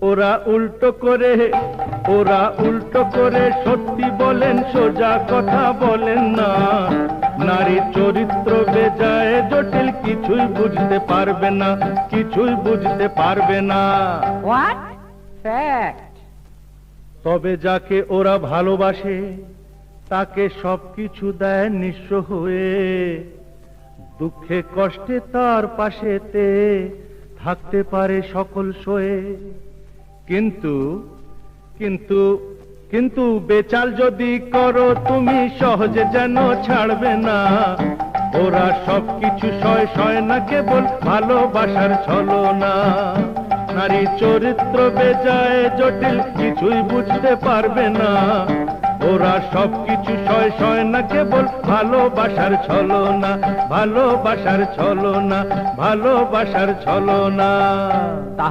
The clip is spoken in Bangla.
ওরা উল্টো করে ওরা উল্টো করে সত্যি বলেন, সোজা কথা বলেন না। নারীর চরিত্র বেজায় জটিল, কিছুই বুঝতে পারবে না, কিছুই বুঝতে পারবে না। What fact? তবে যাকে ওরা ভালোবাসে তাকে সবকিছু দেয় নিঃস্ব হয়ে, দুঃখে কষ্টে তার পাশেতে থাকতে পারে সকল সয়ে। কিন্তু কিন্তু কিন্তু বেচাল যদি করো তুমি, সহজে যেন ছাড়বে না। ওরা সবকিছু সয় সয় না, কেবল ভালোবাসার ছলনা। নারী চরিত্র বেজায় জটিল, কিছুই বুঝতে পারবে না। ওরা সবকিছু সয় সয় না, কেবল ভালোবাসার ছলনা, ভালোবাসার ছলনা, ভালোবাসার ছলনা।